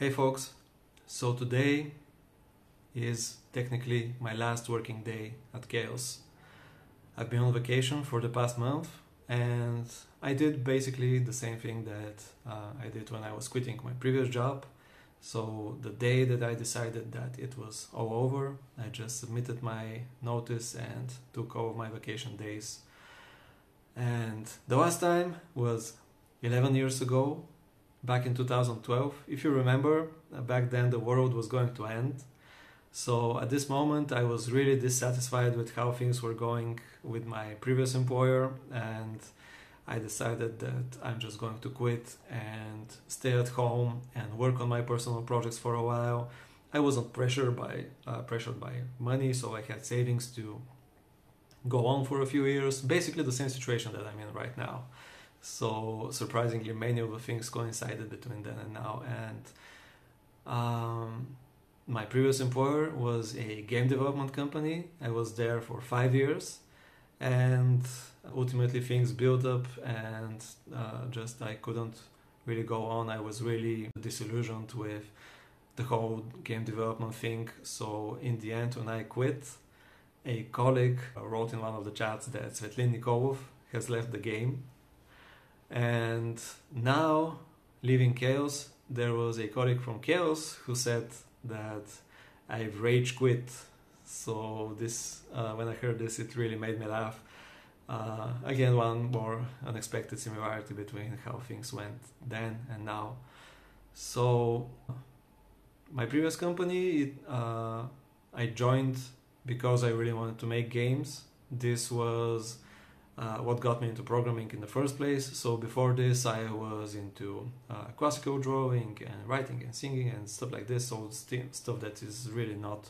Hey folks, so today is technically my last working day at Chaos. I've been on vacation for the past month and I did basically the same thing that I did when I was quitting my previous job. So the day that I decided that it was all over, I just submitted my notice and took all of my vacation days. And the last time was 11 years ago, back in 2012. If you remember, back then the world was going to end. So at this moment I was really dissatisfied with how things were going with my previous employer, and I decided that I'm just going to quit and stay at home and work on my personal projects for a while. I wasn't pressured by money, so I had savings to go on for a few years. Basically the same situation that I'm in right now. So surprisingly, many of the things coincided between then and now. And my previous employer was a game development company. I was there for 5 years, and ultimately things built up, and just I couldn't really go on. I was really disillusioned with the whole game development thing. So in the end, when I quit, a colleague wrote in one of the chats that Svetlin Nikolov has left the game. And now, leaving Chaos, there was a colleague from Chaos who said that I've rage quit. So this, when I heard this, it really made me laugh. Again, one more unexpected similarity between how things went then and now. So my previous company, I joined because I really wanted to make games. This was what got me into programming in the first place. So before this I was into classical drawing and writing and singing and stuff like this, so stuff that is really not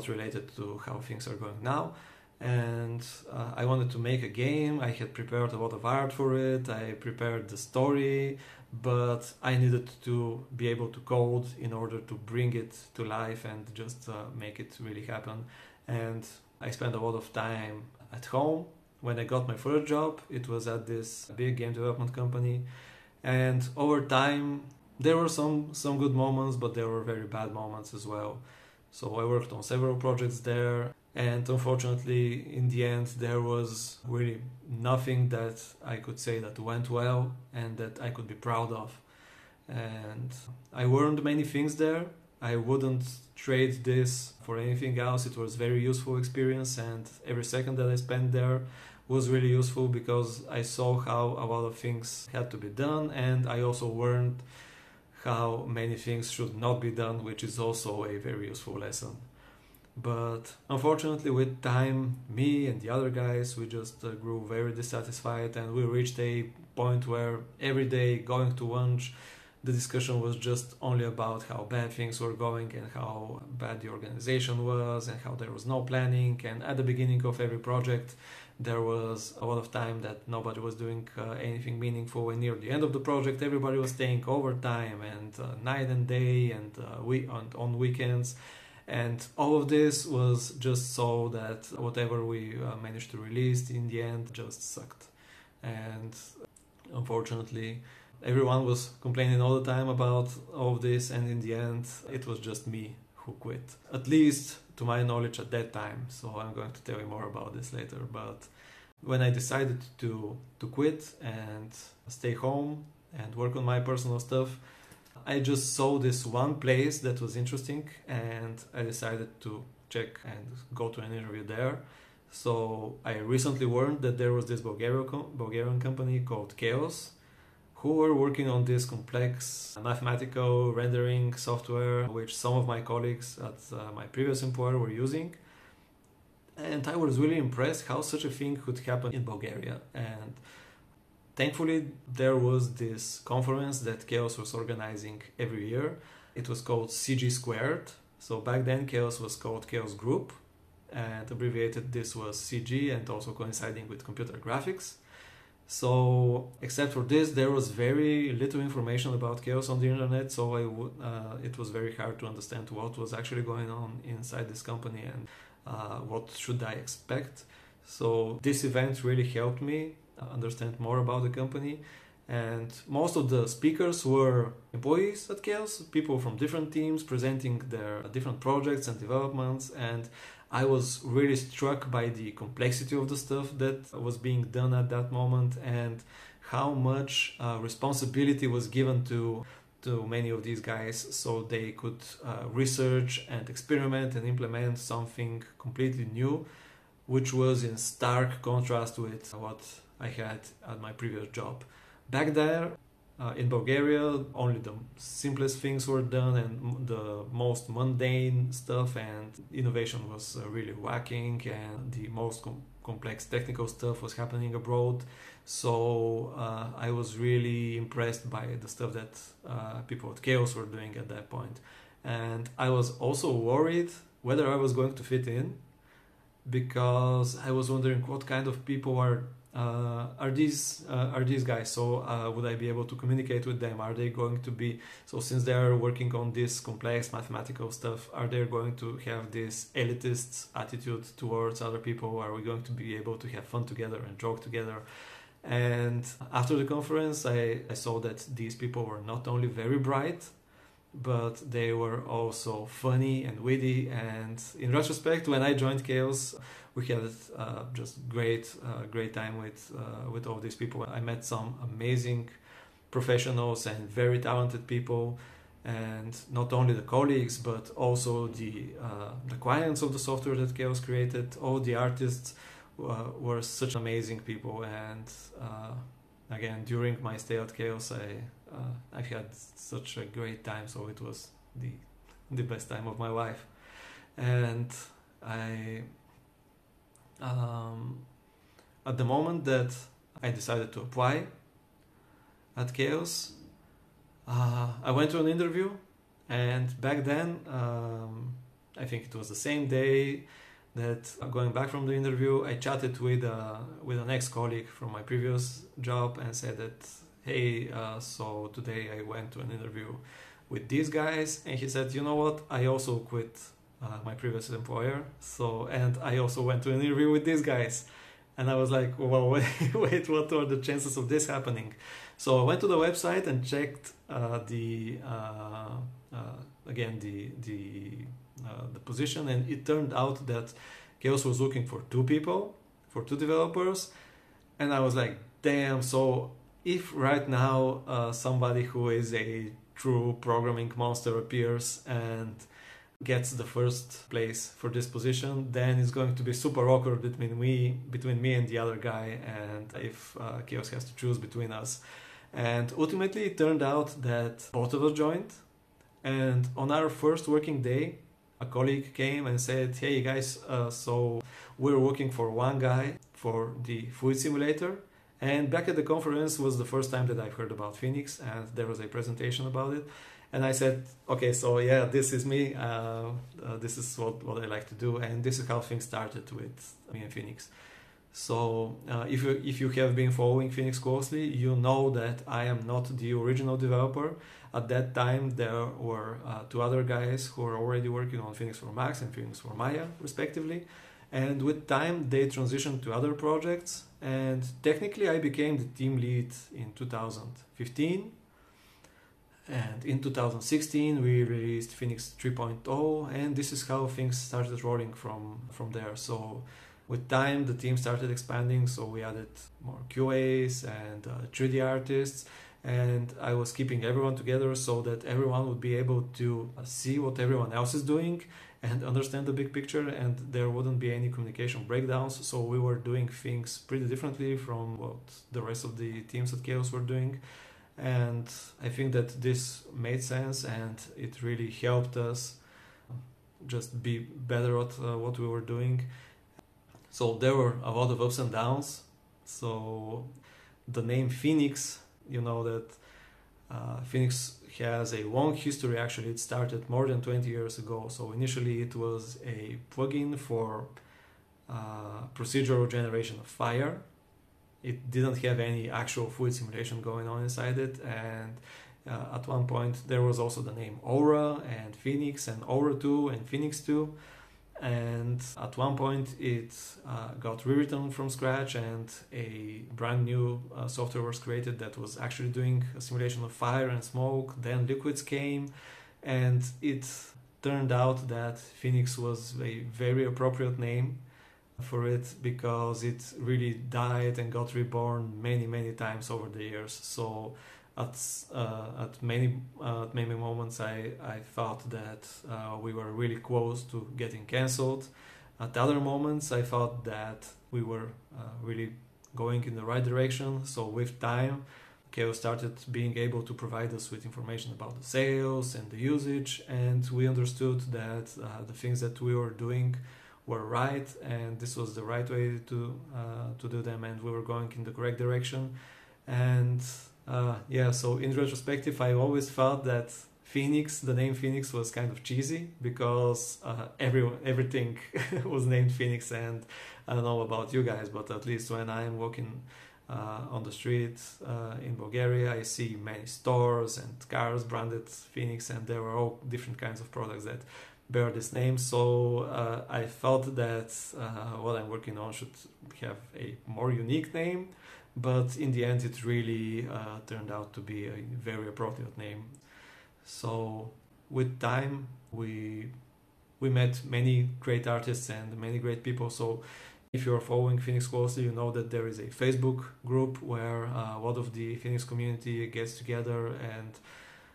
related to how things are going now. And I wanted to make a game. I had prepared a lot of art for it, I prepared the story, but I needed to be able to code in order to bring it to life and just make it really happen. And I spent a lot of time at home. When I got my first job, it was at this big game development company, and over time there were some good moments, but there were very bad moments as well. So I worked on several projects there, and unfortunately in the end there was really nothing that I could say that went well and that I could be proud of. And I learned many things there. I wouldn't trade this for anything else. It was very useful experience, and every second that I spent there was really useful because I saw how a lot of things had to be done, and I also learned how many things should not be done, which is also a very useful lesson. But unfortunately with time, me and the other guys, we just grew very dissatisfied, and we reached a point where every day going to lunch, the discussion was just only about how bad things were going and how bad the organization was and how there was no planning. And at the beginning of every project there was a lot of time that nobody was doing anything meaningful, and near the end of the project everybody was staying overtime and night and day and on weekends. And all of this was just so that whatever we managed to release in the end just sucked. And unfortunately everyone was complaining all the time about all of this, and in the end it was just me who quit, at least to my knowledge at that time. So I'm going to tell you more about this later. But when I decided to quit and stay home and work on my personal stuff, I just saw this one place that was interesting, and I decided to check and go to an interview there. So I recently learned that there was this Bulgarian company called Chaos, who were working on this complex mathematical rendering software, which some of my colleagues at my previous employer were using. And I was really impressed how such a thing could happen in Bulgaria. And thankfully there was this conference that Chaos was organizing every year. It was called CG Squared. So back then Chaos was called Chaos Group, and abbreviated this was CG, and also coinciding with computer graphics. So except for this, there was very little information about Chaos on the internet, so it was very hard to understand what was actually going on inside this company and what should I expect. So this event really helped me understand more about the company, And most of the speakers were employees at Chaos, people from different teams presenting their different projects and developments. And I was really struck by the complexity of the stuff that was being done at that moment, and how much responsibility was given to many of these guys, so they could research and experiment and implement something completely new, which was in stark contrast with what I had at my previous job. Back there in Bulgaria, only the simplest things were done and the most mundane stuff, and innovation was really lacking, and the most complex technical stuff was happening abroad. So I was really impressed by the stuff that people at Chaos were doing at that point. And I was also worried whether I was going to fit in, because I was wondering what kind of people are these guys. So would I be able to communicate with them? Are they going to be, so since they are working on this complex mathematical stuff, are they going to have this elitist attitude towards other people? Are we going to be able to have fun together and joke together? And after the conference, I saw that these people were not only very bright, but they were also funny and witty. And in retrospect, when I joined Chaos, we had just great time with all these people. I met some amazing professionals and very talented people, and not only the colleagues, but also the clients of the software that Chaos created. All the artists were such amazing people, and again, during my stay at Chaos, I've had such a great time. So it was the best time of my life. And I at the moment that I decided to apply at Chaos, I went to an interview, and back then I think it was the same day that going back from the interview, I chatted with an ex-colleague from my previous job and said that, hey, so today I went to an interview with these guys, and he said, you know what, I also quit my previous employer, and I also went to an interview with these guys. And I was like, well, wait, what are the chances of this happening? So I went to the website and checked the position, and it turned out that Chaos was looking for 2 people, for 2 developers. And I was like, damn, so if right now somebody who is a true programming monster appears and gets the first place for this position, then it's going to be super awkward between me and the other guy, and if Chaos has to choose between us. And ultimately it turned out that both of us joined, and on our first working day, a colleague came and said, hey guys, so we're working for one guy for the fluid simulator. And back at the conference was the first time that I've heard about Phoenix, and there was a presentation about it. And I said, okay, so yeah, this is me. This is what I like to do. And this is how things started with me and Phoenix. So if you have been following Phoenix closely, you know that I am not the original developer. At that time, there were 2 other guys who were already working on Phoenix for Max and Phoenix for Maya, respectively. And with time, they transitioned to other projects. And technically, I became the team lead in 2015. And in 2016, we released Phoenix 3.0, and this is how things started rolling from there. So with time, the team started expanding, so we added more QAs and 3D artists, and I was keeping everyone together so that everyone would be able to see what everyone else is doing and understand the big picture, and there wouldn't be any communication breakdowns. So we were doing things pretty differently from what the rest of the teams at Chaos were doing. And I think that this made sense, and it really helped us just be better at what we were doing. So there were a lot of ups and downs. So the name Phoenix, you know that Phoenix has a long history. Actually, it started more than 20 years ago. So initially it was a plugin for procedural generation of fire. It didn't have any actual fluid simulation going on inside it, and at one point there was also the name Aura and Phoenix and Aura 2 and Phoenix 2. And at one point it got rewritten from scratch, and a brand new software was created that was actually doing a simulation of fire and smoke. Then liquids came, and it turned out that Phoenix was a very appropriate name for it, because it really died and got reborn many times over the years. So at many moments I thought that we were really close to getting cancelled. At other moments I thought that we were really going in the right direction. So with time, Chaos started being able to provide us with information about the sales and the usage, and we understood that the things that we were doing were right, and this was the right way to do them, and we were going in the correct direction. And so in retrospective, I always felt that Phoenix, the name Phoenix, was kind of cheesy, because everything was named Phoenix. And I don't know about you guys, but at least when I am walking on the street in Bulgaria, I see many stores and cars branded Phoenix, and there were all different kinds of products that bear this name. So I felt that what I'm working on should have a more unique name, but in the end it really turned out to be a very appropriate name. So with time we met many great artists and many great people. So if you're following Phoenix closely, you know that there is a Facebook group where a lot of the Phoenix community gets together, and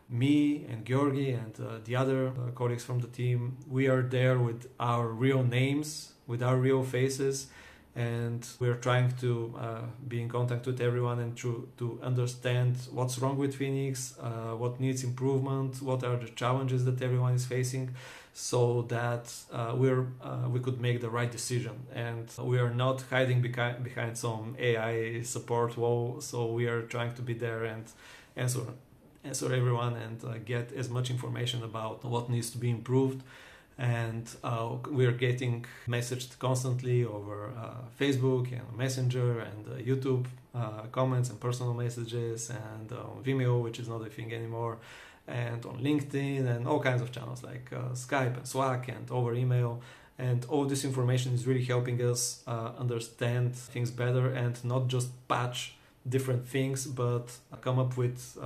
me and Georgi and the other colleagues from the team, we are there with our real names, with our real faces, and we're trying to be in contact with everyone and to understand what's wrong with Phoenix, what needs improvement, what are the challenges that everyone is facing, so that we could make the right decision. And we are not hiding behind some AI support wall, so we are trying to be there and answer everyone and get as much information about what needs to be improved. And we're getting messaged constantly over Facebook and Messenger and YouTube comments and personal messages, and Vimeo, which is not a thing anymore, and on LinkedIn and all kinds of channels like Skype and Slack and over email. And all this information is really helping us understand things better, and not just patch different things, but come up with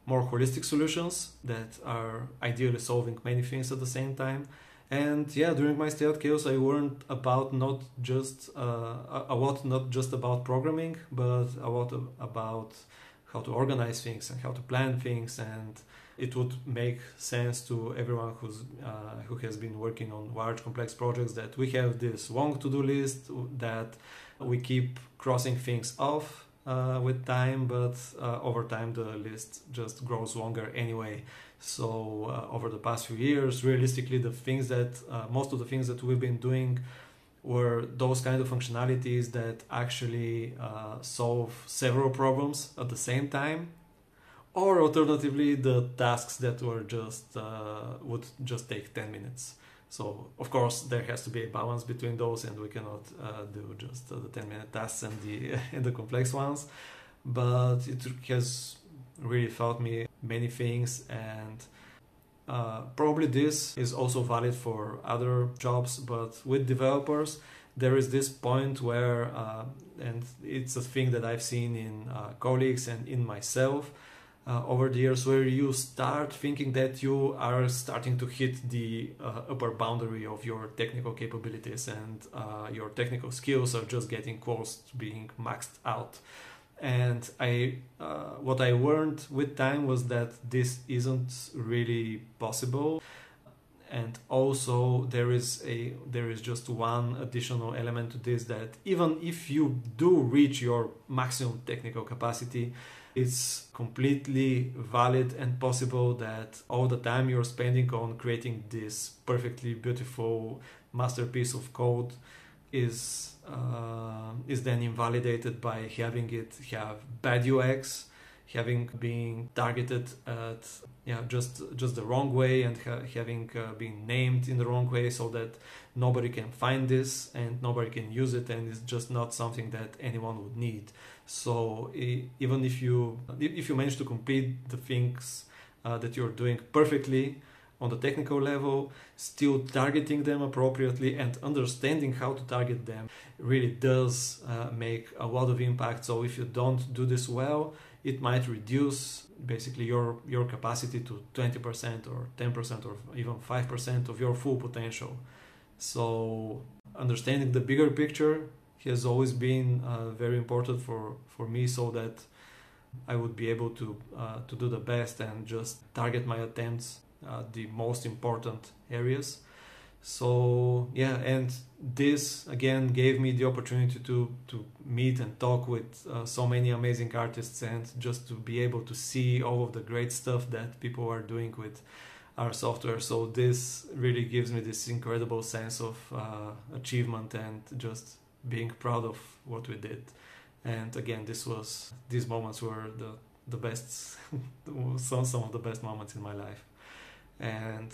more holistic solutions that are ideally solving many things at the same time. And during my stay at Chaos, I learned about not just about programming, but a lot about how to organize things and how to plan things. And it would make sense to everyone who has been working on large complex projects that we have this long to-do list that we keep crossing things off with time, but over time the list just grows longer anyway. So over the past few years, realistically, most of the things that we've been doing were those kind of functionalities that actually solve several problems at the same time, or alternatively the tasks that were would just take 10 minutes. So of course there has to be a balance between those, and we cannot do just the 10-minute tasks and the complex ones. But it has really taught me many things, and probably this is also valid for other jobs. But with developers, there is this point where, and it's a thing that I've seen in colleagues and in myself, over the years, where you start thinking that you are starting to hit the upper boundary of your technical capabilities, and your technical skills are just getting close to being maxed out. And what I learned with time was that this isn't really possible. And also there is just one additional element to this, that even if you do reach your maximum technical capacity, it's completely valid and possible that all the time you're spending on creating this perfectly beautiful masterpiece of code is then invalidated by having it have bad UX, having been targeted at just the wrong way, and having been named in the wrong way, so that nobody can find this and nobody can use it, and it's just not something that anyone would need. So even if you manage to complete the things that you're doing perfectly, on the technical level, still targeting them appropriately and understanding how to target them really does make a lot of impact. So if you don't do this well, it might reduce basically your capacity to 20% or 10% or even 5% of your full potential. So understanding the bigger picture has always been very important for me, so that I would be able to do the best and just target my attempts the most important areas. So yeah, and this again gave me the opportunity to meet and talk with so many amazing artists, and just to be able to see all of the great stuff that people are doing with our software. So this really gives me this incredible sense of achievement and just being proud of what we did. And again, these moments were the best, some of the best moments in my life. And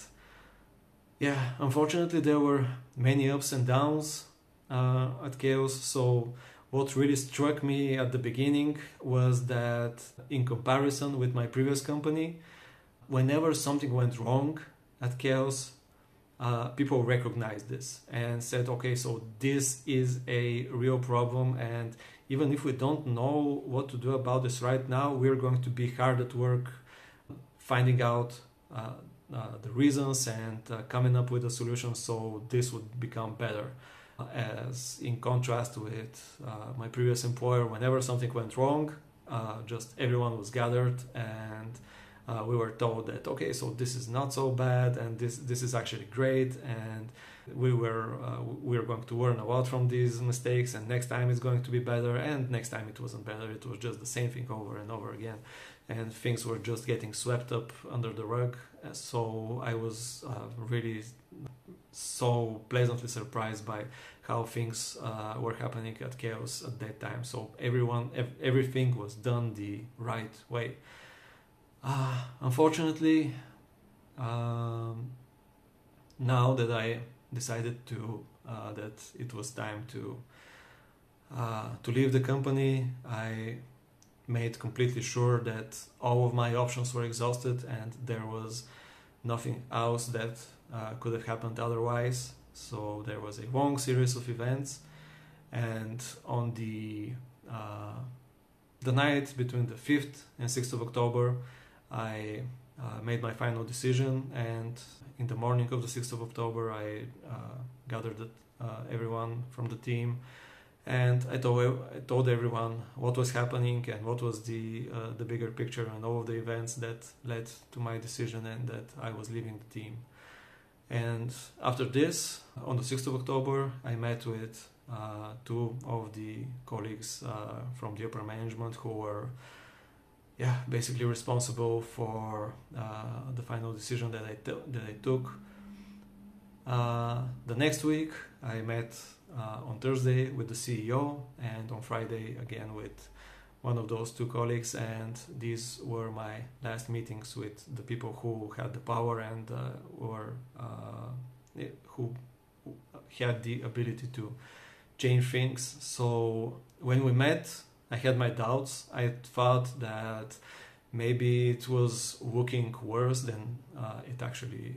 yeah, unfortunately, there were many ups and downs at Chaos. So what really struck me at the beginning was that in comparison with my previous company, whenever something went wrong at Chaos, people recognized this and said, okay, so this is a real problem, and even if we don't know what to do about this right now, we're going to be hard at work finding out the reasons and coming up with a solution so this would become better. As in contrast with my previous employer, whenever something went wrong, just everyone was gathered, and we were told that, okay, so this is not so bad, and this is actually great, and we were going to learn a lot from these mistakes, and next time it's going to be better, and next time it wasn't better, it was just the same thing over and over again, and things were just getting swept up under the rug. So I was really so pleasantly surprised by how things were happening at Chaos at that time. So everything was done the right way. Unfortunately, now that I decided that it was time to leave the company, I made completely sure that all of my options were exhausted and there was nothing else that could have happened otherwise. So there was a long series of events, and on the night between the 5th and 6th of October, I made my final decision, and in the morning of the 6th of October, I gathered everyone from the team, and I told everyone what was happening and what was the bigger picture and all of the events that led to my decision and that I was leaving the team. And after this, on the 6th of October, I met with two of the colleagues from the upper management who were basically responsible for the final decision that I took. The next week, I met on Thursday with the CEO, and on Friday again with one of those two colleagues, and these were my last meetings with the people who had the power and who had the ability to change things. So when we met, I had my doubts. I thought that maybe it was looking worse than it actually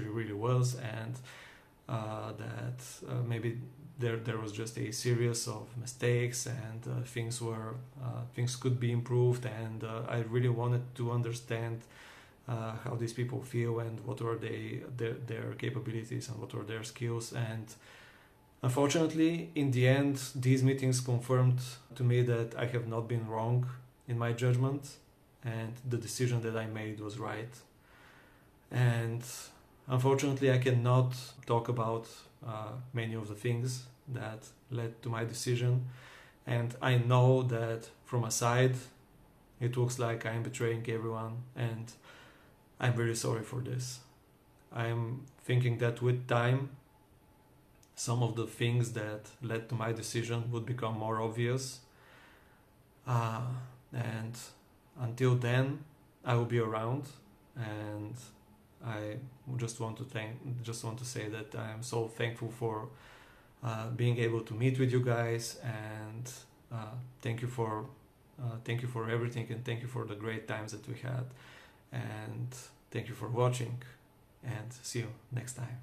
really was, and that maybe there was just a series of mistakes, and things could be improved, and I really wanted to understand how these people feel and what were their capabilities and what were their skills. And unfortunately, in the end, these meetings confirmed to me that I have not been wrong in my judgment, and the decision that I made was right. And unfortunately, I cannot talk about many of the things that led to my decision, and I know that from a side it looks like I'm betraying everyone, and I'm really sorry for this. I'm thinking that with time, some of the things that led to my decision would become more obvious, and until then I will be around, and I just want to say that I am so thankful for being able to meet with you guys, and thank you for everything, and thank you for the great times that we had. And Thank you for watching, and see you next time.